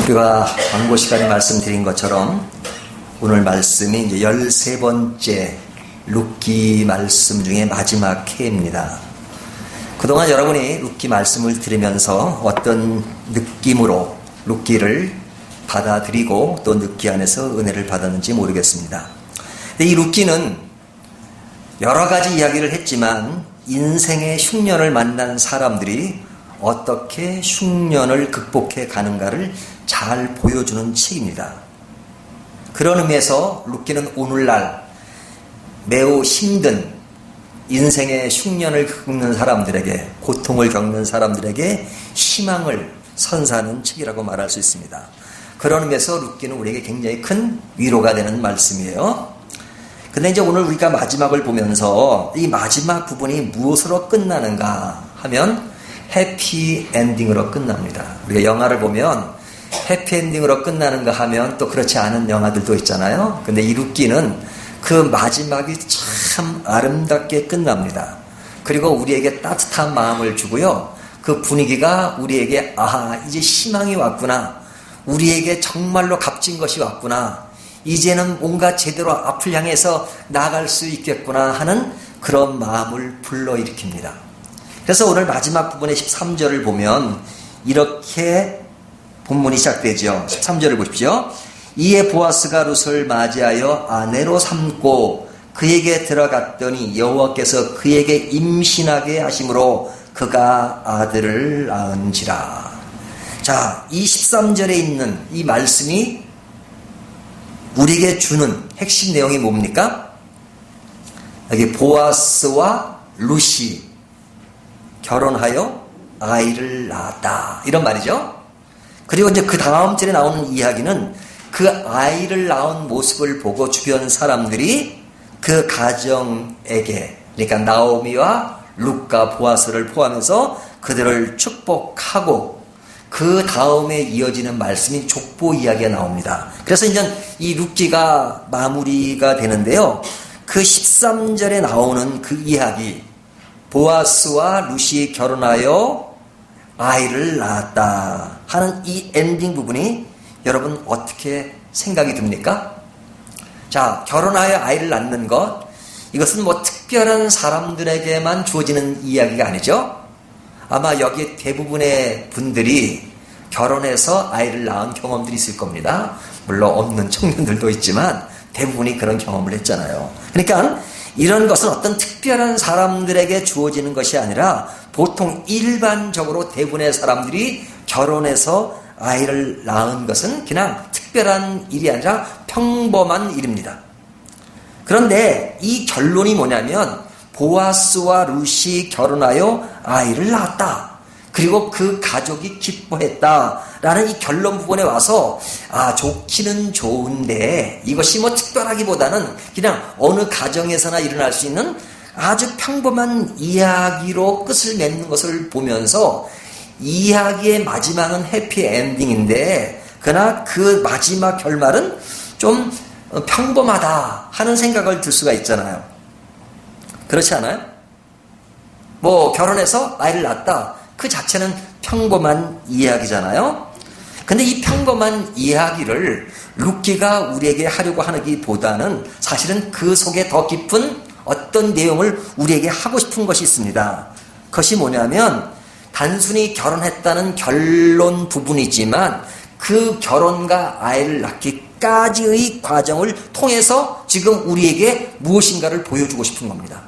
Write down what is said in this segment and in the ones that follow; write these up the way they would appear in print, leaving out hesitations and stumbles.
우리가 광고 시간에 말씀드린 것처럼 오늘 말씀이 이제 13번째 룻기 말씀 중에 마지막 회입니다. 그동안 여러분이 룻기 말씀을 들으면서 어떤 느낌으로 룻기를 받아들이고 또 룻기 안에서 은혜를 받았는지 모르겠습니다. 근데 이 룻기는 여러 가지 이야기를 했지만 인생의 흉년을 만난 사람들이 어떻게 흉년을 극복해 가는가를 잘 보여주는 책입니다. 그런 의미에서 룻기는 오늘날 매우 힘든 인생의 흉년을 겪는 사람들에게, 고통을 겪는 사람들에게 희망을 선사하는 책이라고 말할 수 있습니다. 그런 의미에서 룻기는 우리에게 굉장히 큰 위로가 되는 말씀이에요. 근데 이제 오늘 우리가 마지막을 보면서 이 마지막 부분이 무엇으로 끝나는가 하면 해피 엔딩으로 끝납니다. 우리가 영화를 보면 해피 엔딩으로 끝나는가 하면 또 그렇지 않은 영화들도 있잖아요. 근데 이 룻기는 그 마지막이 참 아름답게 끝납니다. 그리고 우리에게 따뜻한 마음을 주고요. 그 분위기가 우리에게 이제 희망이 왔구나. 우리에게 정말로 값진 것이 왔구나. 이제는 뭔가 제대로 앞을 향해서 나아갈 수 있겠구나 하는 그런 마음을 불러일으킵니다. 그래서 오늘 마지막 부분의 13절을 보면 이렇게 본문이 시작되죠. 13절을 보십시오. 이에 보아스가 룻을 맞이하여 아내로 삼고 그에게 들어갔더니 여호와께서 그에게 임신하게 하심으로 그가 아들을 낳은지라. 자, 이 13절에 있는 이 말씀이 우리에게 주는 핵심 내용이 뭡니까? 여기 보아스와 룻이 결혼하여 아이를 낳았다, 이런 말이죠. 그리고 이제 그 다음 절에 나오는 이야기는 그 아이를 낳은 모습을 보고 주변 사람들이 그 가정에게, 그러니까 나오미와 룻과 보아스를 포함해서 그들을 축복하고 그 다음에 이어지는 말씀이 족보 이야기가 나옵니다. 그래서 이제 이 룻기가 마무리가 되는데요. 그 13절에 나오는 그 이야기, 보아스와 룻이 결혼하여 아이를 낳았다 하는 이 엔딩 부분이 여러분 어떻게 생각이 듭니까? 자, 결혼하여 아이를 낳는 것, 이것은 뭐 특별한 사람들에게만 주어지는 이야기가 아니죠. 아마 여기 대부분의 분들이 결혼해서 아이를 낳은 경험들이 있을 겁니다. 물론 없는 청년들도 있지만 대부분이 그런 경험을 했잖아요. 그러니까 이런 것은 어떤 특별한 사람들에게 주어지는 것이 아니라 보통 일반적으로 대부분의 사람들이 결혼해서 아이를 낳은 것은 그냥 특별한 일이 아니라 평범한 일입니다. 그런데 이 결론이 뭐냐면 보아스와 룻이 결혼하여 아이를 낳았다. 그리고 그 가족이 기뻐했다라는 이 결론 부분에 와서 좋기는 좋은데 이것이 뭐 특별하기보다는 그냥 어느 가정에서나 일어날 수 있는 아주 평범한 이야기로 끝을 맺는 것을 보면서 이야기의 마지막은 해피 엔딩인데 그러나 그 마지막 결말은 좀 평범하다 하는 생각을 들 수가 있잖아요. 그렇지 않아요? 뭐 결혼해서 아이를 낳았다, 그 자체는 평범한 이야기잖아요. 근데 이 평범한 이야기를 룻기가 우리에게 하려고 하기보다는 사실은 그 속에 더 깊은 어떤 내용을 우리에게 하고 싶은 것이 있습니다. 그것이 뭐냐면 단순히 결혼했다는 결론 부분이지만 그 결혼과 아이를 낳기까지의 과정을 통해서 지금 우리에게 무엇인가를 보여주고 싶은 겁니다.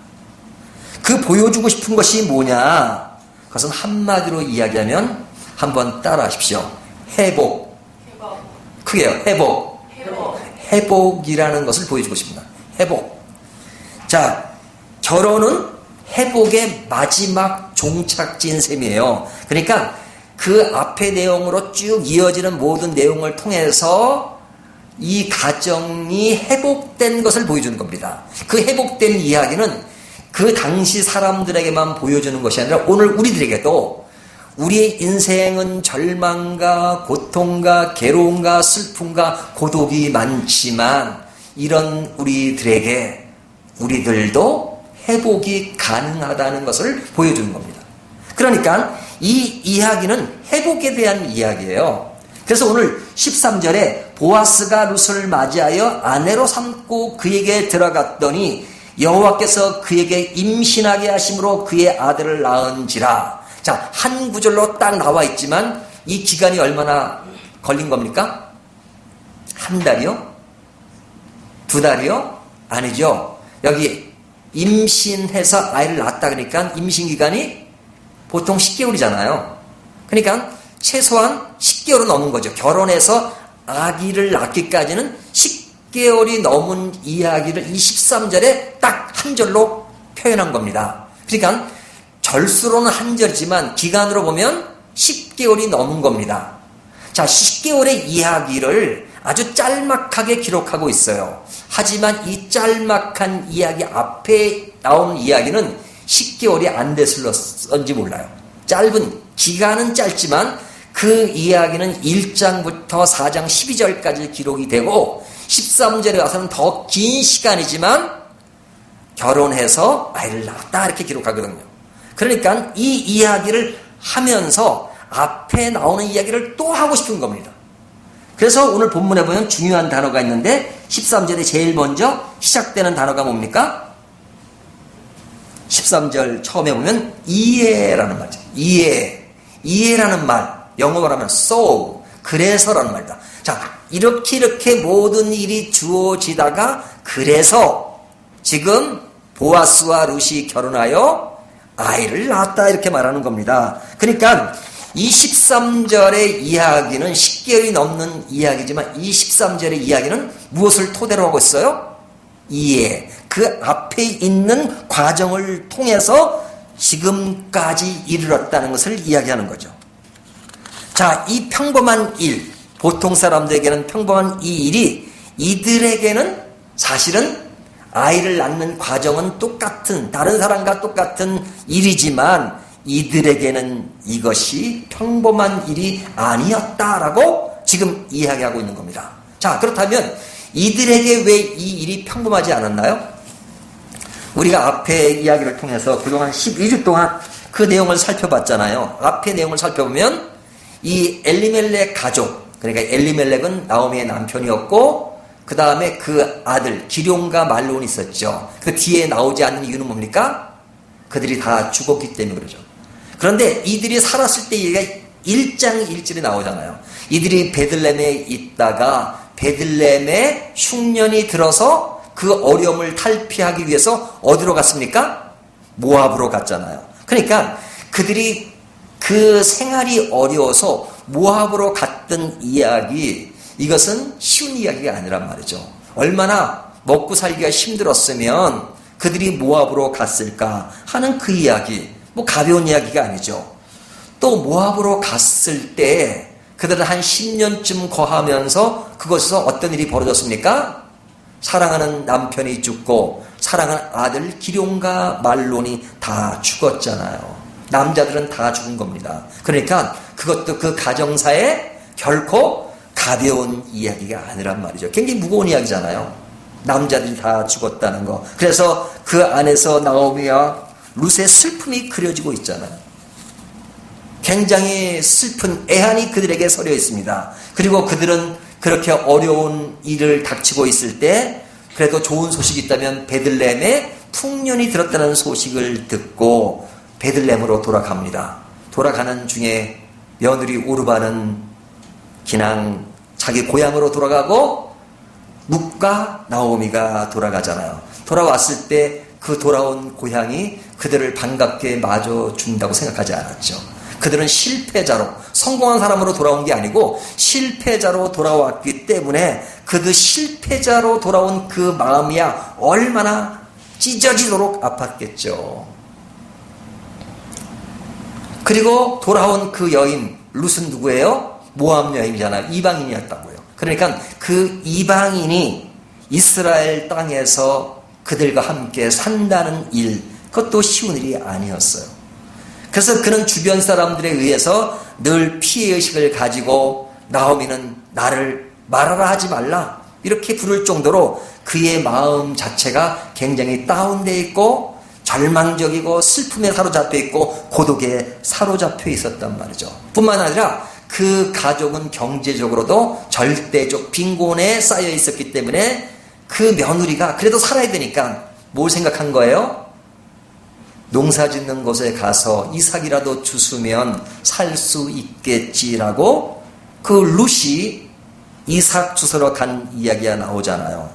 그 보여주고 싶은 것이 뭐냐? 그것은 한마디로 이야기하면 한번 따라 하십시오. 회복. 크게요. 회복이라는 것을 보여주고 싶습니다. 회복. 자, 결혼은 회복의 마지막 종착지인 셈이에요. 그러니까 그 앞의 내용으로 쭉 이어지는 모든 내용을 통해서 이 가정이 회복된 것을 보여주는 겁니다. 그 회복된 이야기는 그 당시 사람들에게만 보여주는 것이 아니라 오늘 우리들에게도 우리의 인생은 절망과 고통과 괴로움과 슬픔과 고독이 많지만 이런 우리들도 회복이 가능하다는 것을 보여주는 겁니다. 그러니까 이 이야기는 회복에 대한 이야기예요. 그래서 오늘 13절에 보아스가 룻을 맞이하여 아내로 삼고 그에게 들어갔더니 여호와께서 그에게 임신하게 하심으로 그의 아들을 낳은지라. 자, 한 구절로 딱 나와 있지만 이 기간이 얼마나 걸린 겁니까? 한 달이요? 두 달이요? 아니죠. 여기 임신해서 아이를 낳았다 그러니까 임신기간이 보통 10개월이잖아요. 그러니까 최소한 10개월은 넘은 거죠. 결혼해서 아기를 낳기까지는 10개월이 넘은 이야기를 23절에 딱 한 절로 표현한 겁니다. 그러니까 절수로는 한 절이지만 기간으로 보면 10개월이 넘은 겁니다. 자, 10개월의 이야기를 아주 짤막하게 기록하고 있어요. 하지만 이 짤막한 이야기 앞에 나오는 이야기는 10개월이 안 됐을런지 몰라요. 짧은 기간은 짧지만 그 이야기는 1장부터 4장 12절까지 기록이 되고 13절에 와서는 더 긴 시간이지만 결혼해서 아이를 낳았다 이렇게 기록하거든요. 그러니까 이 이야기를 하면서 앞에 나오는 이야기를 또 하고 싶은 겁니다. 그래서 오늘 본문에 보면 중요한 단어가 있는데 13절에 제일 먼저 시작되는 단어가 뭡니까? 13절 처음에 보면 이해라는 말이죠. 이해라는 말, 영어로 하면 so, 그래서라는 말이다. 자, 이렇게 모든 일이 주어지다가 그래서 지금 보아스와 룻이 결혼하여 아이를 낳았다 이렇게 말하는 겁니다. 그러니까 이 13절의 이야기는 10개월이 넘는 이야기지만 이 13절의 이야기는 무엇을 토대로 하고 있어요? 이해. 그 앞에 있는 과정을 통해서 지금까지 이르렀다는 것을 이야기하는 거죠. 자, 이 평범한 일, 보통 사람들에게는 평범한 이 일이 이들에게는 사실은 아이를 낳는 과정은 똑같은, 다른 사람과 똑같은 일이지만 이들에게는 이것이 평범한 일이 아니었다라고 지금 이야기하고 있는 겁니다. 자, 그렇다면 이들에게 왜 이 일이 평범하지 않았나요? 우리가 앞에 이야기를 통해서 그동안 12주 동안 그 내용을 살펴봤잖아요. 앞에 내용을 살펴보면 이 엘리멜렉 가족, 그러니까 엘리멜렉은 나오미의 남편이었고 그 다음에 그 아들 기럯과 말론이 있었죠. 그 뒤에 나오지 않는 이유는 뭡니까? 그들이 다 죽었기 때문에 그러죠. 그런데 이들이 살았을 때 얘기가 1장 1절에 나오잖아요. 이들이 베들레헴에 있다가 베들레헴에 흉년이 들어서 그 어려움을 탈피하기 위해서 어디로 갔습니까? 모압으로 갔잖아요. 그러니까 그들이 그 생활이 어려워서 모압으로 갔던 이야기, 이것은 쉬운 이야기가 아니란 말이죠. 얼마나 먹고 살기가 힘들었으면 그들이 모압으로 갔을까 하는 그 이야기, 뭐 가벼운 이야기가 아니죠. 또 모압으로 갔을 때 그들은 한 10년쯤 거하면서 그곳에서 어떤 일이 벌어졌습니까? 사랑하는 남편이 죽고 사랑하는 아들 기럯과 말론이 다 죽었잖아요. 남자들은 다 죽은 겁니다. 그러니까 그것도 그 가정사에 결코 가벼운 이야기가 아니란 말이죠. 굉장히 무거운 이야기잖아요. 남자들이 다 죽었다는 거. 그래서 그 안에서 나오미와 룻의 슬픔이 그려지고 있잖아요. 굉장히 슬픈 애한이 그들에게 서려 있습니다. 그리고 그들은 그렇게 어려운 일을 닥치고 있을 때 그래도 좋은 소식이 있다면 베들레헴에 풍년이 들었다는 소식을 듣고 베들레헴으로 돌아갑니다. 돌아가는 중에 며느리 오르바는 그냥 자기 고향으로 돌아가고 룻과 나오미가 돌아가잖아요. 돌아왔을 때 그 돌아온 고향이 그들을 반갑게 맞아준다고 생각하지 않았죠. 그들은 실패자로, 성공한 사람으로 돌아온 게 아니고 실패자로 돌아왔기 때문에 그들 실패자로 돌아온 그 마음이야 얼마나 찢어지도록 아팠겠죠. 그리고 돌아온 그 여인 룻은 누구예요? 모압 여인이잖아요. 이방인이었다고요. 그러니까 그 이방인이 이스라엘 땅에서 그들과 함께 산다는 일, 그것도 쉬운 일이 아니었어요. 그래서 그는 주변 사람들에 의해서 늘 피해의식을 가지고 나오미는 나를 말하라 하지 말라 이렇게 부를 정도로 그의 마음 자체가 굉장히 다운되어 있고 절망적이고 슬픔에 사로잡혀 있고 고독에 사로잡혀 있었단 말이죠. 뿐만 아니라 그 가족은 경제적으로도 절대적 빈곤에 쌓여 있었기 때문에 그 며느리가 그래도 살아야 되니까 뭘 생각한 거예요? 농사 짓는 곳에 가서 이삭이라도 주스면 살 수 있겠지라고 그 룻이 이삭 주스러 간 이야기가 나오잖아요.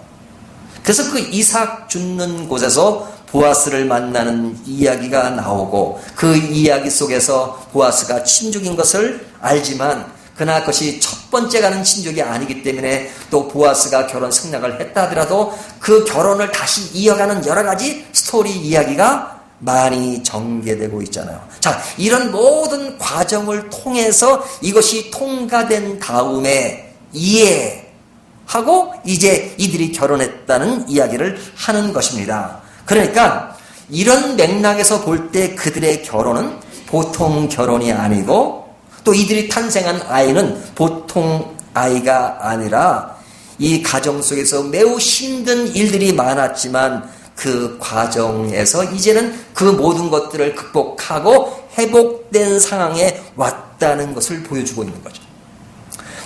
그래서 그 이삭 줍는 곳에서 보아스를 만나는 이야기가 나오고 그 이야기 속에서 보아스가 친족인 것을 알지만 그러나 그것이 첫 번째 가는 친족이 아니기 때문에 또 보아스가 결혼 승낙을 했다 하더라도 그 결혼을 다시 이어가는 여러 가지 스토리 이야기가 많이 전개되고 있잖아요. 자, 이런 모든 과정을 통해서 이것이 통과된 다음에 이해하고 이제 이들이 결혼했다는 이야기를 하는 것입니다. 그러니까 이런 맥락에서 볼 때 그들의 결혼은 보통 결혼이 아니고 또 이들이 탄생한 아이는 보통 아이가 아니라 이 가정 속에서 매우 힘든 일들이 많았지만 그 과정에서 이제는 그 모든 것들을 극복하고 회복된 상황에 왔다는 것을 보여주고 있는 거죠.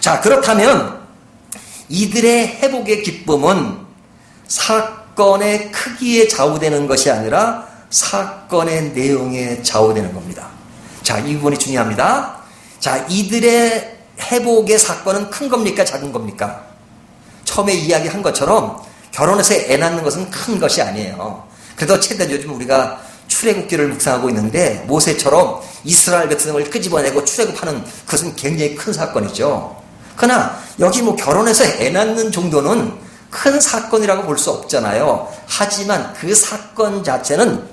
자, 그렇다면 이들의 회복의 기쁨은 사건의 크기에 좌우되는 것이 아니라 사건의 내용에 좌우되는 겁니다. 자, 이 부분이 중요합니다. 자, 이들의 회복의 사건은 큰 겁니까? 작은 겁니까? 처음에 이야기한 것처럼 결혼해서 애 낳는 것은 큰 것이 아니에요. 그래도 최근 요즘 우리가 출애굽기를 묵상하고 있는데 모세처럼 이스라엘 백성을 끄집어내고 출애굽하는 그것은 굉장히 큰 사건이죠. 그러나 여기 뭐 결혼해서 애 낳는 정도는 큰 사건이라고 볼 수 없잖아요. 하지만 그 사건 자체는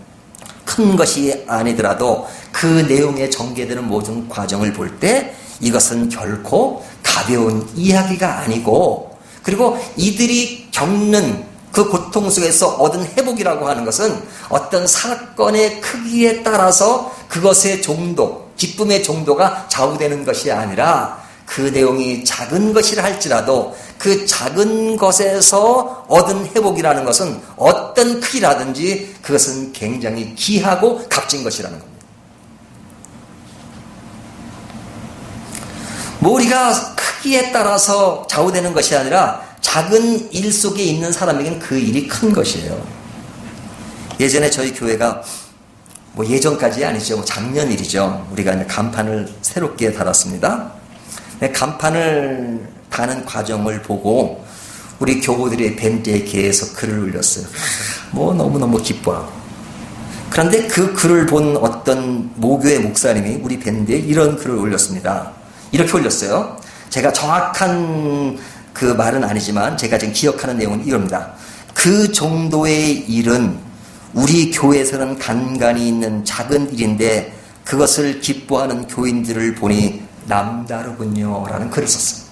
큰 것이 아니더라도 그 내용에 전개되는 모든 과정을 볼 때 이것은 결코 가벼운 이야기가 아니고 그리고 이들이 겪는 그 고통 속에서 얻은 회복이라고 하는 것은 어떤 사건의 크기에 따라서 그것의 정도, 기쁨의 정도가 좌우되는 것이 아니라 그 내용이 작은 것이라 할지라도 그 작은 것에서 얻은 회복이라는 것은 어떤 크기라든지 그것은 굉장히 귀하고 값진 것이라는 겁니다. 우리가 크기에 따라서 좌우되는 것이 아니라 작은 일 속에 있는 사람에게는 그 일이 큰 것이에요. 예전에 저희 교회가 뭐 예전까지 아니죠. 뭐 작년 일이죠. 우리가 이제 간판을 새롭게 달았습니다. 간판을 다는 과정을 보고 우리 교우들이 밴드에 개에서 글을 올렸어요. 뭐 너무너무 기뻐하고. 그런데 그 글을 본 어떤 모교의 목사님이 우리 밴드에 이런 글을 올렸습니다. 이렇게 올렸어요. 제가 정확한 그 말은 아니지만 제가 지금 기억하는 내용은 이럽니다. 그 정도의 일은 우리 교회에서는 간간히 있는 작은 일인데 그것을 기뻐하는 교인들을 보니 남다르군요 라는 글을 썼어요.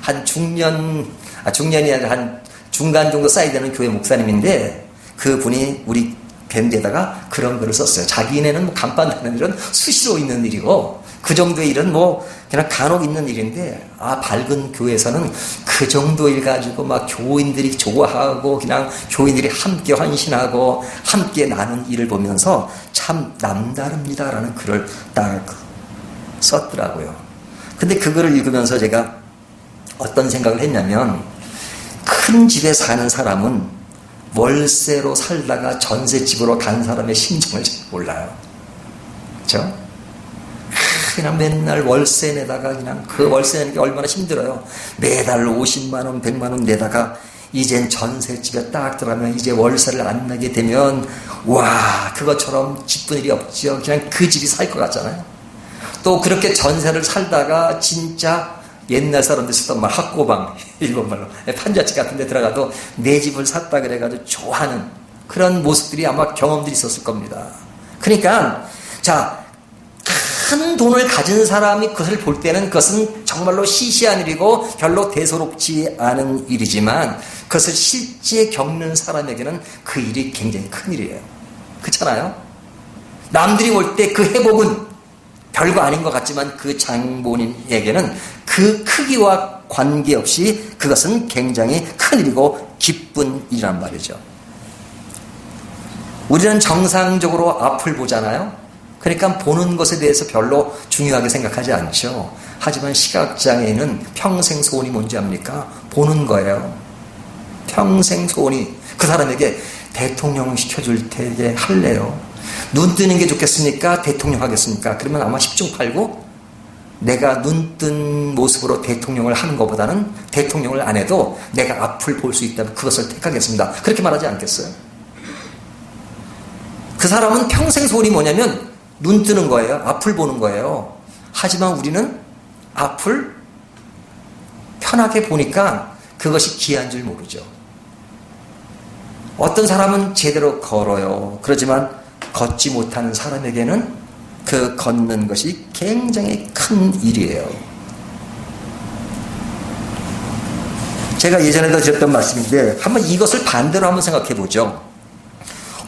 한 중년이 아니라 한 중간 정도 사이 되는 교회 목사님인데 그분이 우리 밴드에다가 그런 글을 썼어요. 자기네는 뭐 간판 다는 일은 수시로 있는 일이고 그 정도의 일은 뭐 그냥 간혹 있는 일인데 밝은 교회에서는 그 정도 일 가지고 막 교인들이 좋아하고 그냥 교인들이 함께 헌신하고 함께 나눈 일을 보면서 참 남다릅니다라는 글을 딱 썼더라고요. 근데 그 글을 읽으면서 제가 어떤 생각을 했냐면 큰 집에 사는 사람은 월세로 살다가 전셋집으로 간 사람의 심정을 잘 몰라요. 그렇죠? 그냥 맨날 월세 내다가 그냥 그 월세 내는 게 얼마나 힘들어요. 매달 50만 원, 100만 원 내다가 이젠 전셋집에 딱 들어가면 이제 월세를 안 내게 되면 와 그것처럼 기쁜 일이 없죠. 그냥 그 집이 살 것 같잖아요. 또 그렇게 전세를 살다가 진짜 옛날 사람들 쓰던 말 학고방 일본말로 판자집 같은 데 들어가도 내 집을 샀다 그래가지고 좋아하는 그런 모습들이 아마 경험들이 있었을 겁니다. 그러니까 자 큰 돈을 가진 사람이 그것을 볼 때는 그것은 정말로 시시한 일이고 별로 대수롭지 않은 일이지만 그것을 실제 겪는 사람에게는 그 일이 굉장히 큰 일이에요. 그렇잖아요? 남들이 볼 때 그 회복은 별거 아닌 것 같지만 그 장본인에게는 그 크기와 관계없이 그것은 굉장히 큰 일이고 기쁜 일이란 말이죠. 우리는 정상적으로 앞을 보잖아요. 그러니까 보는 것에 대해서 별로 중요하게 생각하지 않죠. 하지만 시각장애인은 평생 소원이 뭔지 압니까? 보는 거예요. 평생 소원이 그 사람에게 대통령 시켜줄 테게 할래요. 눈 뜨는 게 좋겠습니까? 대통령 하겠습니까? 그러면 아마 10중 8구 내가 눈 뜬 모습으로 대통령을 하는 것보다는 대통령을 안 해도 내가 앞을 볼 수 있다면 그것을 택하겠습니다. 그렇게 말하지 않겠어요? 그 사람은 평생 소원이 뭐냐면 눈 뜨는 거예요. 앞을 보는 거예요. 하지만 우리는 앞을 편하게 보니까 그것이 귀한 줄 모르죠. 어떤 사람은 제대로 걸어요. 그렇지만 걷지 못하는 사람에게는 그 걷는 것이 굉장히 큰 일이에요. 제가 예전에도 드렸던 말씀인데 한번 이것을 반대로 한번 생각해 보죠.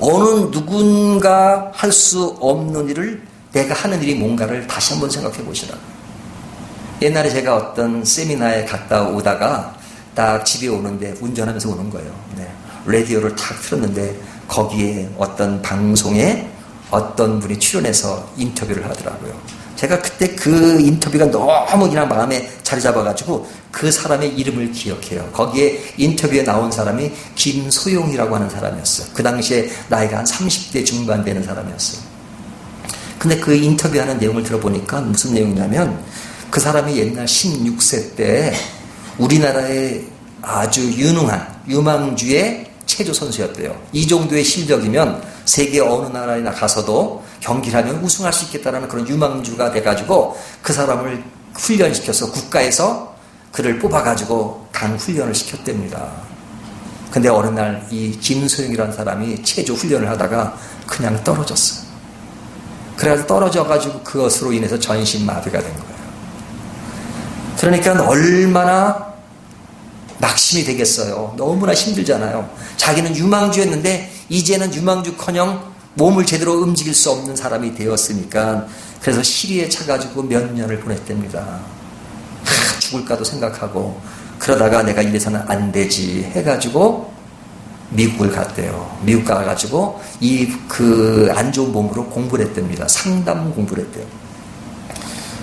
어느 누군가 할 수 없는 일을 내가 하는 일이 뭔가를 다시 한번 생각해 보시라. 옛날에 제가 어떤 세미나에 갔다 오다가 딱 집에 오는데 운전하면서 오는 거예요. 네. 라디오를 탁 틀었는데 거기에 어떤 방송에 어떤 분이 출연해서 인터뷰를 하더라고요. 제가 그때 그 인터뷰가 너무 그냥 마음에 자리 잡아가지고 그 사람의 이름을 기억해요. 거기에 인터뷰에 나온 사람이 김소용이라고 하는 사람이었어요. 그 당시에 나이가 한 30대 중반 되는 사람이었어요. 근데 그 인터뷰하는 내용을 들어보니까 무슨 내용이냐면 그 사람이 옛날 16세 때 우리나라의 아주 유능한 유망주의 체조 선수였대요. 이 정도의 실력이면 세계 어느 나라에 가서도 경기를 하면 우승할 수 있겠다라는 그런 유망주가 돼가지고 그 사람을 훈련시켜서 국가에서 그를 뽑아가지고 강 훈련을 시켰답니다. 근데 어느 날 이 김소영이라는 사람이 체조 훈련을 하다가 그냥 떨어졌어요. 그래서 떨어져가지고 그것으로 인해서 전신마비가 된 거예요. 그러니까 얼마나 낙심이 되겠어요. 너무나 힘들잖아요. 자기는 유망주였는데 이제는 유망주커녕 몸을 제대로 움직일 수 없는 사람이 되었으니까 그래서 시리에 차가지고 몇 년을 보냈답니다. 죽을까도 생각하고 그러다가 내가 이래서는 안 되지 해가지고 미국을 갔대요. 미국 가가지고 그 안 좋은 몸으로 공부를 했답니다. 상담 공부를 했대요.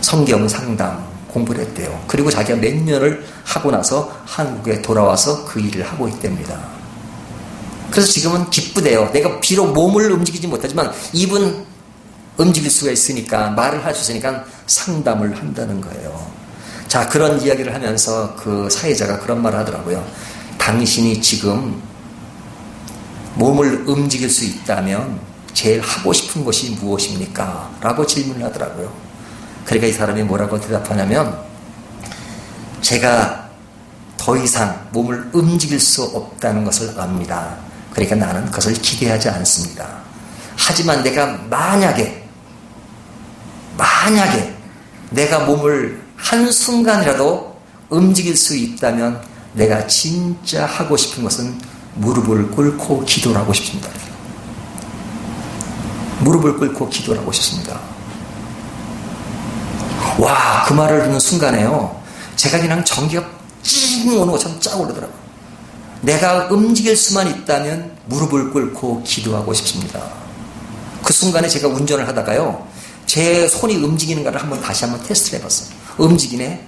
성경 상담 공부를 했대요. 그리고 자기가 몇 년을 하고 나서 한국에 돌아와서 그 일을 하고 있답니다. 그래서 지금은 기쁘대요. 내가 비록 몸을 움직이지 못하지만 입은 움직일 수가 있으니까 말을 할 수 있으니까 상담을 한다는 거예요. 자, 그런 이야기를 하면서 그 사회자가 그런 말을 하더라고요. 당신이 지금 몸을 움직일 수 있다면 제일 하고 싶은 것이 무엇입니까? 라고 질문을 하더라고요. 그러니까 이 사람이 뭐라고 대답하냐면 제가 더 이상 몸을 움직일 수 없다는 것을 압니다. 그러니까 나는 그것을 기대하지 않습니다. 하지만 내가 만약에 내가 몸을 한순간이라도 움직일 수 있다면 내가 진짜 하고 싶은 것은 무릎을 꿇고 기도를 하고 싶습니다. 무릎을 꿇고 기도를 하고 싶습니다. 와, 그 말을 듣는 순간에요. 제가 그냥 전기가 찡 오는 것처럼 쫙 오르더라고요. 내가 움직일 수만 있다면 무릎을 꿇고 기도하고 싶습니다. 그 순간에 제가 운전을 하다가요. 제 손이 움직이는가를 다시 한번 테스트를 해봤어요. 움직이네.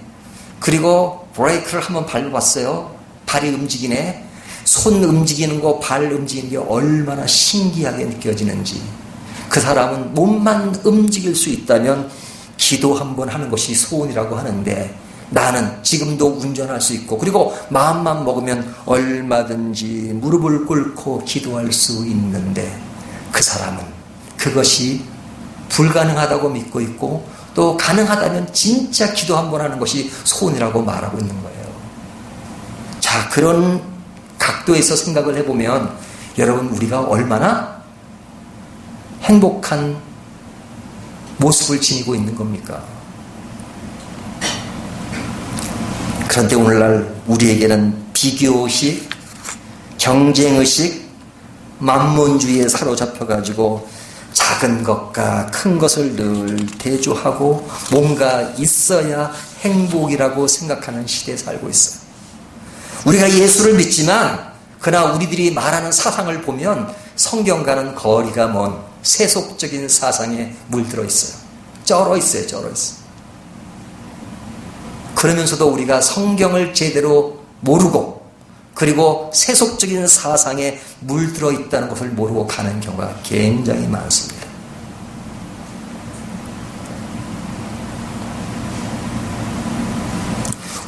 그리고 브레이크를 한번 밟아봤어요. 발이 움직이네. 손 움직이는 거, 발 움직이는 게 얼마나 신기하게 느껴지는지. 그 사람은 몸만 움직일 수 있다면 기도 한번 하는 것이 소원이라고 하는데 나는 지금도 운전할 수 있고 그리고 마음만 먹으면 얼마든지 무릎을 꿇고 기도할 수 있는데 그 사람은 그것이 불가능하다고 믿고 있고 또 가능하다면 진짜 기도 한번 하는 것이 소원이라고 말하고 있는 거예요. 자, 그런 각도에서 생각을 해보면 여러분 우리가 얼마나 행복한 모습을 지니고 있는 겁니까? 그런데 오늘날 우리에게는 비교의식, 경쟁의식, 만몬주의에 사로잡혀가지고 작은 것과 큰 것을 늘 대조하고 뭔가 있어야 행복이라고 생각하는 시대에 살고 있어요. 우리가 예수를 믿지만 그러나 우리들이 말하는 사상을 보면 성경과는 거리가 먼 세속적인 사상에 물들어 있어요. 쩔어 있어요. 쩔어 있어요. 그러면서도 우리가 성경을 제대로 모르고 그리고 세속적인 사상에 물들어 있다는 것을 모르고 가는 경우가 굉장히 많습니다.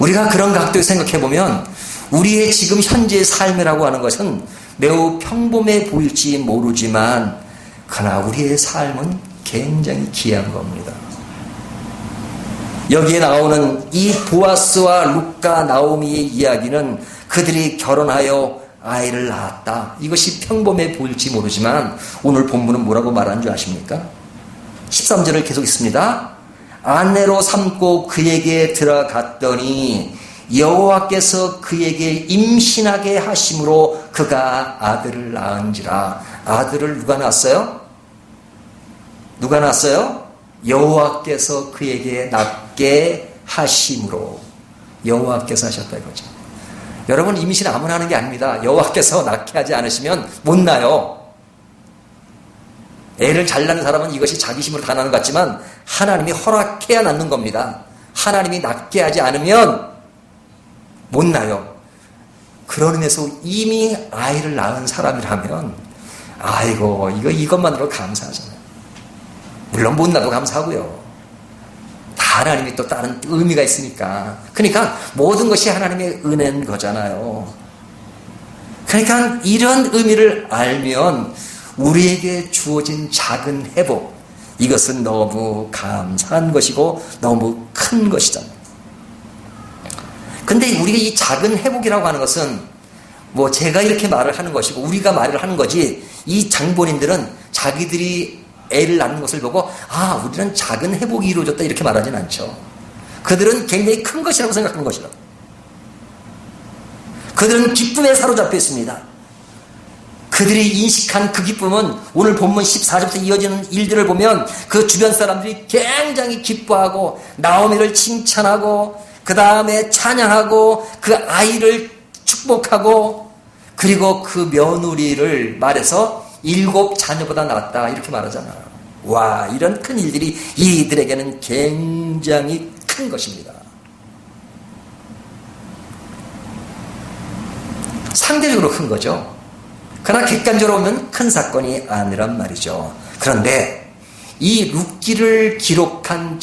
우리가 그런 각도에서 생각해보면 우리의 지금 현재의 삶이라고 하는 것은 매우 평범해 보일지 모르지만 그러나 우리의 삶은 굉장히 귀한 겁니다. 여기에 나오는 이 보아스와 룻과 나오미의 이야기는 그들이 결혼하여 아이를 낳았다. 이것이 평범해 보일지 모르지만 오늘 본문은 뭐라고 말하는 줄 아십니까? 13절을 계속 읽습니다. 아내로 삼고 그에게 들어갔더니 여호와께서 그에게 임신하게 하심으로 그가 아들을 낳은지라. 아들을 누가 낳았어요? 누가 낳았어요? 여호와께서 그에게 낳게 하심으로. 여호와께서 하셨다 이거죠. 여러분, 임신 아무나 하는 게 아닙니다. 여호와께서 낳게 하지 않으시면 못 낳아요. 애를 잘 낳는 사람은 이것이 자기 힘으로 다 낳는 것 같지만 하나님이 허락해야 낳는 겁니다. 하나님이 낳게 하지 않으면 못 낳아요. 그런 의미에서 이미 아이를 낳은 사람이라면 아이고 이것만으로 감사하잖아요. 물론 못 낳아도 감사하고요. 다 하나님이 또 다른 의미가 있으니까. 그러니까 모든 것이 하나님의 은혜인 거잖아요. 그러니까 이런 의미를 알면 우리에게 주어진 작은 회복, 이것은 너무 감사한 것이고 너무 큰 것이잖아요. 근데 우리가 이 작은 회복이라고 하는 것은 뭐 제가 이렇게 말을 하는 것이고 우리가 말을 하는 거지, 이 장본인들은 자기들이 애를 낳는 것을 보고 우리는 작은 회복이 이루어졌다 이렇게 말하진 않죠. 그들은 굉장히 큰 것이라고 생각하는 것이라고. 그들은 기쁨에 사로잡혀 있습니다. 그들이 인식한 그 기쁨은 오늘 본문 14절부터 이어지는 일들을 보면 그 주변 사람들이 굉장히 기뻐하고 나오미를 칭찬하고 그 다음에 찬양하고 그 아이를 축복하고 그리고 그 며느리를 말해서 7 자녀보다 낫다 이렇게 말하잖아요. 와, 이런 큰 일들이 이들에게는 굉장히 큰 것입니다. 상대적으로 큰 거죠. 그러나 객관적으로 보면 큰 사건이 아니란 말이죠. 그런데 이 룻기를 기록한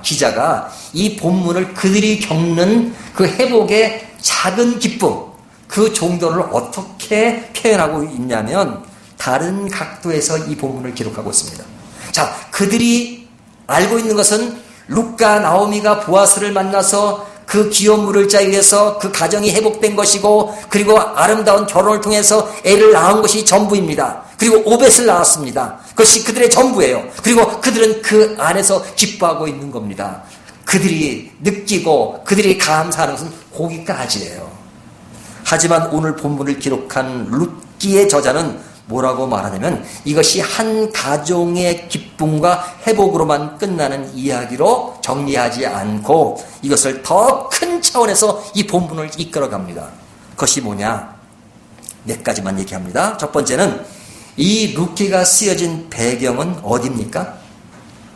기자가 이 본문을 그들이 겪는 그 회복의 작은 기쁨, 그 정도를 어떻게 표현하고 있냐면 다른 각도에서 이 본문을 기록하고 있습니다. 자, 그들이 알고 있는 것은 룻과 나오미가 보아스를 만나서 그 귀여운 물을 짜기 위해서 그 가정이 회복된 것이고 그리고 아름다운 결혼을 통해서 애를 낳은 것이 전부입니다. 그리고 오벳을 낳았습니다. 그것이 그들의 전부예요. 그리고 그들은 그 안에서 기뻐하고 있는 겁니다. 그들이 느끼고 그들이 감사하는 것은 거기까지예요. 하지만 오늘 본문을 기록한 룻기의 저자는 뭐라고 말하냐면 이것이 한 가정의 기쁨과 회복으로만 끝나는 이야기로 정리하지 않고 이것을 더 큰 차원에서 이 본문을 이끌어갑니다. 그것이 뭐냐? 몇 가지만 얘기합니다. 첫 번째는 이 룻기가 쓰여진 배경은 어디입니까?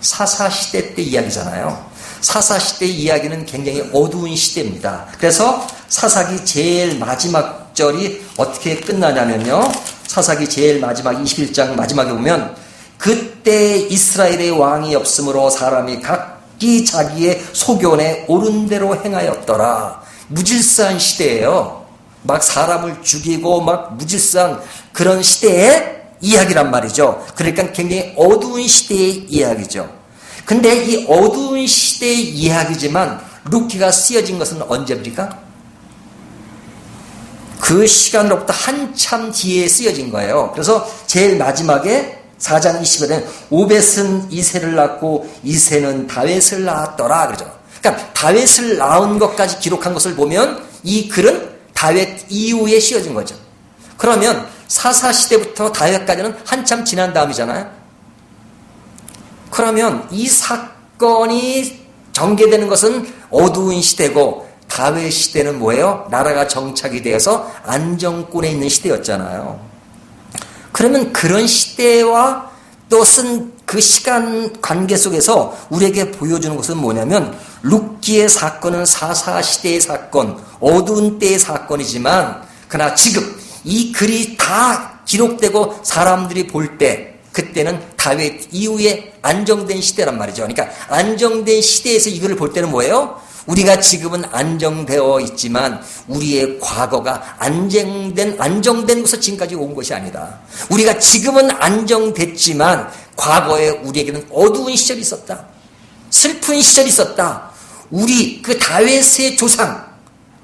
사사시대 때 이야기잖아요. 사사시대 이야기는 굉장히 어두운 시대입니다. 그래서 사사기 제일 마지막 절이 어떻게 끝나냐면요. 사사기 제일 마지막 21장 마지막에 보면 그때 이스라엘의 왕이 없으므로 사람이 각기 자기의 소견에 옳은 대로 행하였더라. 무질서한 시대예요. 막 사람을 죽이고 막 무질서한 그런 시대의 이야기란 말이죠. 그러니까 굉장히 어두운 시대의 이야기죠. 근데 이 어두운 시대의 이야기지만 룻기가 쓰여진 것은 언제입니까? 그 시간으로부터 한참 뒤에 쓰여진 거예요. 그래서 제일 마지막에 4장 20절에 오벳은 이새를 낳고 이새는 다윗을 낳았더라 그러죠. 그러니까 다윗을 낳은 것까지 기록한 것을 보면 이 글은 다윗 이후에 씌어진 거죠. 그러면 사사시대부터 다윗까지는 한참 지난 다음이잖아요. 그러면 이 사건이 전개되는 것은 어두운 시대고 다윗 시대는 뭐예요? 나라가 정착이 되어서 안정권에 있는 시대였잖아요. 그러면 그런 시대와 또 쓴 그 시간 관계 속에서 우리에게 보여주는 것은 뭐냐면 룻기의 사건은 사사시대의 사건, 어두운 때의 사건이지만 그러나 지금 이 글이 다 기록되고 사람들이 볼 때 그때는 다윗 이후에 안정된 시대란 말이죠. 그러니까 안정된 시대에서 이 글을 볼 때는 뭐예요? 우리가 지금은 안정되어 있지만 우리의 과거가 안정된 곳에서 지금까지 온 것이 아니다. 우리가 지금은 안정됐지만 과거에 우리에게는 어두운 시절이 있었다. 슬픈 시절이 있었다. 우리 그 다윗의 조상,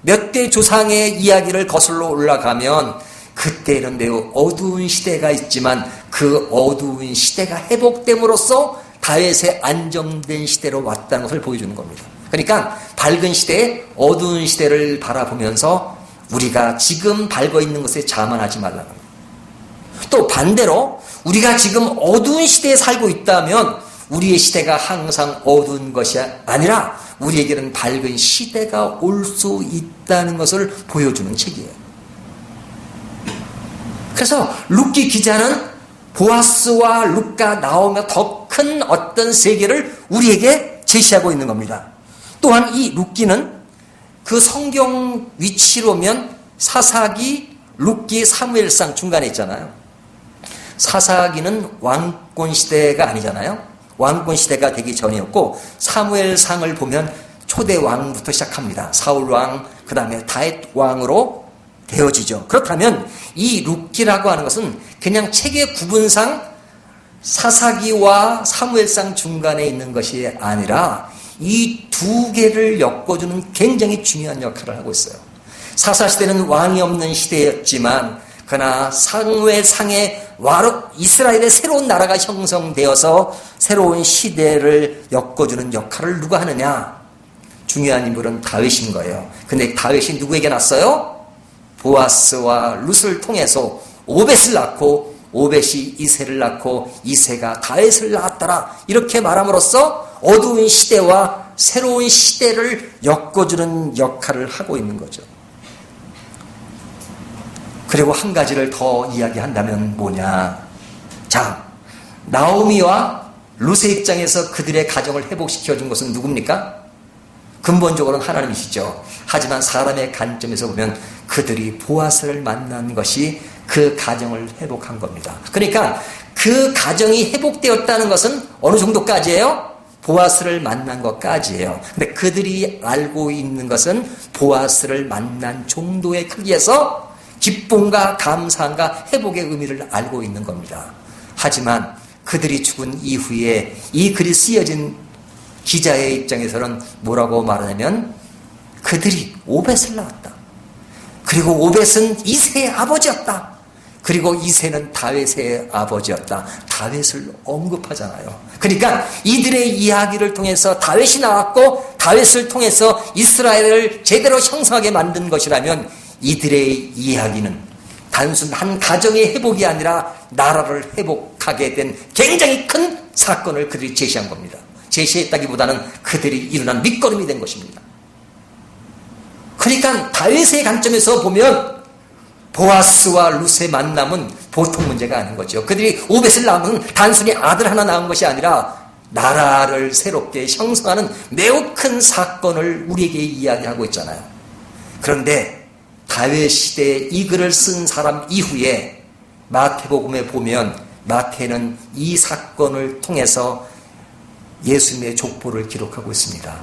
몇 대 조상의 이야기를 거슬러 올라가면 그때는 매우 어두운 시대가 있지만 그 어두운 시대가 회복됨으로써 다윗의 안정된 시대로 왔다는 것을 보여주는 겁니다. 그러니까 밝은 시대에 어두운 시대를 바라보면서 우리가 지금 밝아 있는 것에 자만하지 말라는 거예요. 또 반대로 우리가 지금 어두운 시대에 살고 있다면 우리의 시대가 항상 어두운 것이 아니라 우리에게는 밝은 시대가 올 수 있다는 것을 보여주는 책이에요. 그래서 룻기 기자는 보아스와 룻가 나오며 더 큰 어떤 세계를 우리에게 제시하고 있는 겁니다. 또한 이 룻기는 그 성경 위치로면 사사기, 룻기, 사무엘상 중간에 있잖아요. 사사기는 왕권 시대가 아니잖아요. 왕권 시대가 되기 전이었고 사무엘상을 보면 초대 왕부터 시작합니다. 사울 왕, 그 다음에 다윗 왕으로 되어지죠. 그렇다면 이 룻기라고 하는 것은 그냥 책의 구분상 사사기와 사무엘상 중간에 있는 것이 아니라 이 두 개를 엮어주는 굉장히 중요한 역할을 하고 있어요. 사사시대는 왕이 없는 시대였지만 그러나 사무엘상에 이스라엘의 새로운 나라가 형성되어서 새로운 시대를 엮어주는 역할을 누가 하느냐? 중요한 인물은 다윗인 거예요. 근데 다윗이 누구에게 났어요? 보아스와 룻을 통해서 오벳을 낳고 오벳이 이새를 낳고 이새가 다윗을 낳았더라. 이렇게 말함으로써 어두운 시대와 새로운 시대를 엮어주는 역할을 하고 있는 거죠. 그리고 한 가지를 더 이야기한다면 뭐냐. 자, 나오미와 룻의 입장에서 그들의 가정을 회복시켜준 것은 누굽니까? 근본적으로는 하나님이시죠. 하지만 사람의 관점에서 보면 그들이 보아스를 만난 것이 그 가정을 회복한 겁니다. 그러니까 그 가정이 회복되었다는 것은 어느 정도까지예요? 보아스를 만난 것까지예요. 근데 그들이 알고 있는 것은 보아스를 만난 정도의 크기에서 기쁨과 감사함과 회복의 의미를 알고 있는 겁니다. 하지만 그들이 죽은 이후에 이 글이 쓰여진 기자의 입장에서는 뭐라고 말하냐면 그들이 오벳을 낳았다. 그리고 오벳은 이새의 아버지였다. 그리고 이새는 다윗의 아버지였다. 다윗을 언급하잖아요. 그러니까 이들의 이야기를 통해서 다윗이 나왔고 다윗을 통해서 이스라엘을 제대로 형성하게 만든 것이라면 이들의 이야기는 단순 한 가정의 회복이 아니라 나라를 회복하게 된 굉장히 큰 사건을 그들이 제시한 겁니다. 제시했다기보다는 그들이 일어난 밑거름이 된 것입니다. 그러니까 다윗의 관점에서 보면 보아스와 룻의 만남은 보통 문제가 아닌 거죠. 그들이 오벳을 낳으면 단순히 아들 하나 낳은 것이 아니라 나라를 새롭게 형성하는 매우 큰 사건을 우리에게 이야기하고 있잖아요. 그런데 다윗 시대에 이 글을 쓴 사람 이후에 마태복음에 보면 마태는 이 사건을 통해서 예수님의 족보를 기록하고 있습니다.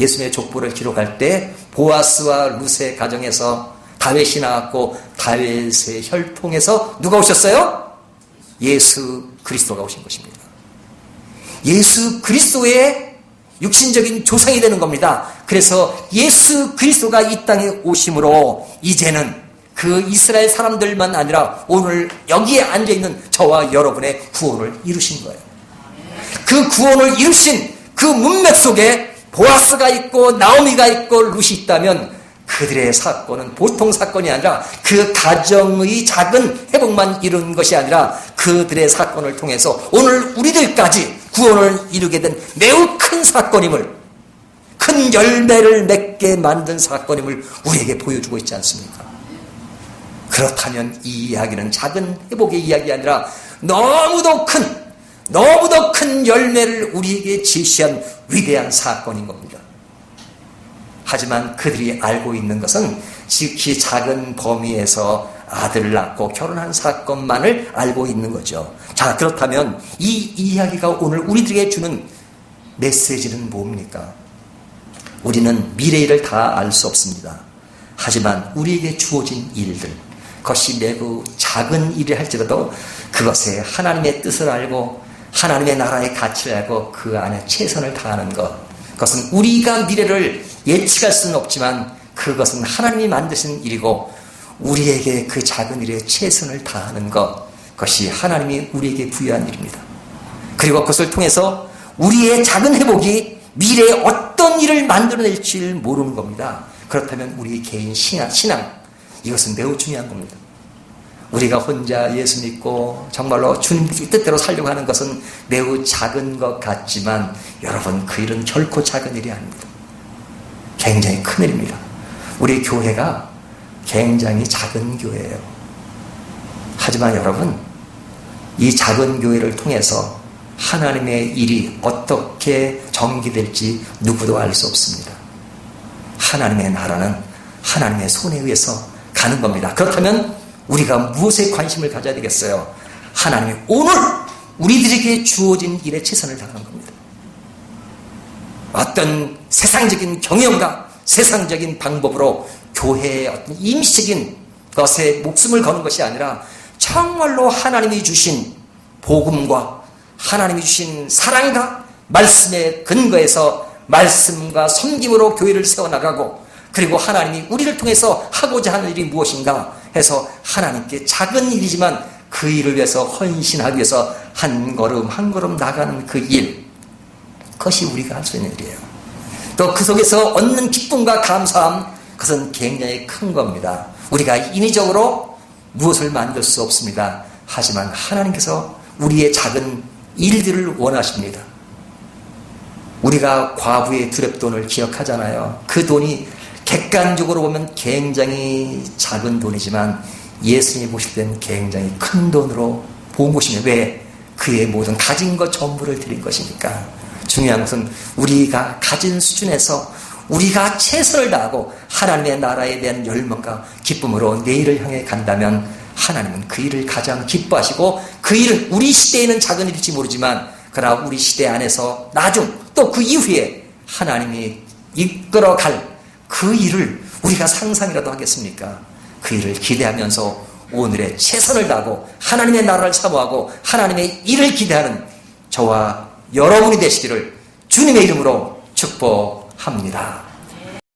예수님의 족보를 기록할 때 보아스와 룻의 가정에서 다윗이 나왔고 다윗의 혈통에서 누가 오셨어요? 예수 그리스도가 오신 것입니다. 예수 그리스도의 육신적인 조상이 되는 겁니다. 그래서 예수 그리스도가 이 땅에 오심으로 이제는 그 이스라엘 사람들만 아니라 오늘 여기에 앉아있는 저와 여러분의 구원을 이루신 거예요. 그 구원을 이루신 그 문맥 속에 보아스가 있고 나오미가 있고 룻이 있다면 그들의 사건은 보통 사건이 아니라 그 가정의 작은 회복만 이룬 것이 아니라 그들의 사건을 통해서 오늘 우리들까지 구원을 이루게 된 매우 큰 사건임을, 큰 열매를 맺게 만든 사건임을 우리에게 보여주고 있지 않습니까? 그렇다면 이 이야기는 작은 회복의 이야기가 아니라 너무도 큰 너무도 큰 열매를 우리에게 제시한 위대한 사건인 겁니다. 하지만 그들이 알고 있는 것은 지극히 작은 범위에서 아들을 낳고 결혼한 사건만을 알고 있는 거죠. 자, 그렇다면 이 이야기가 오늘 우리들에게 주는 메시지는 뭡니까? 우리는 미래를 다 알 수 없습니다. 하지만 우리에게 주어진 일들, 그것이 매우 작은 일이 할지라도 그것에 하나님의 뜻을 알고 하나님의 나라의 가치를 알고 그 안에 최선을 다하는 것, 그것은 우리가 미래를 예측할 수는 없지만 그것은 하나님이 만드신 일이고 우리에게 그 작은 일에 최선을 다하는 것, 그것이 하나님이 우리에게 부여한 일입니다. 그리고 그것을 통해서 우리의 작은 회복이 미래에 어떤 일을 만들어낼지 모르는 겁니다. 그렇다면 우리 개인 신앙, 이것은 매우 중요한 겁니다. 우리가 혼자 예수 믿고 정말로 주님 뜻대로 살려고 하는 것은 매우 작은 것 같지만 여러분, 그 일은 결코 작은 일이 아닙니다. 굉장히 큰 일입니다. 우리 교회가 굉장히 작은 교회예요. 하지만 여러분, 이 작은 교회를 통해서 하나님의 일이 어떻게 전개될지 누구도 알 수 없습니다. 하나님의 나라는 하나님의 손에 의해서 가는 겁니다. 그렇다면 우리가 무엇에 관심을 가져야 되겠어요? 하나님이 오늘 우리들에게 주어진 일에 최선을 다하는 겁니다. 어떤 세상적인 경영과 세상적인 방법으로 교회의 어떤 임시적인 것에 목숨을 거는 것이 아니라 정말로 하나님이 주신 복음과 하나님이 주신 사랑과 말씀의 근거에서 말씀과 섬김으로 교회를 세워나가고, 그리고 하나님이 우리를 통해서 하고자 하는 일이 무엇인가 해서 하나님께 작은 일이지만 그 일을 위해서 헌신하기 위해서 한 걸음 한 걸음 나가는 그 일, 그것이 우리가 할 수 있는 일이에요. 또 그 속에서 얻는 기쁨과 감사함, 그것은 굉장히 큰 겁니다. 우리가 인위적으로 무엇을 만들 수 없습니다. 하지만 하나님께서 우리의 작은 일들을 원하십니다. 우리가 과부의 두렵돈을 기억하잖아요. 그 돈이 객관적으로 보면 굉장히 작은 돈이지만 예수님이 보실 때는 굉장히 큰 돈으로 본 것이며, 왜? 그의 모든 가진 것 전부를 드린 것이니까. 중요한 것은 우리가 가진 수준에서 우리가 최선을 다하고 하나님의 나라에 대한 열망과 기쁨으로 내일을 향해 간다면 하나님은 그 일을 가장 기뻐하시고, 그 일은 우리 시대에는 작은 일일지 모르지만 그러나 우리 시대 안에서 나중 또 그 이후에 하나님이 이끌어갈 그 일을 우리가 상상이라도 하겠습니까? 그 일을 기대하면서 오늘의 최선을 다하고 하나님의 나라를 사모하고 하나님의 일을 기대하는 저와 여러분이 되시기를 주님의 이름으로 축복합니다.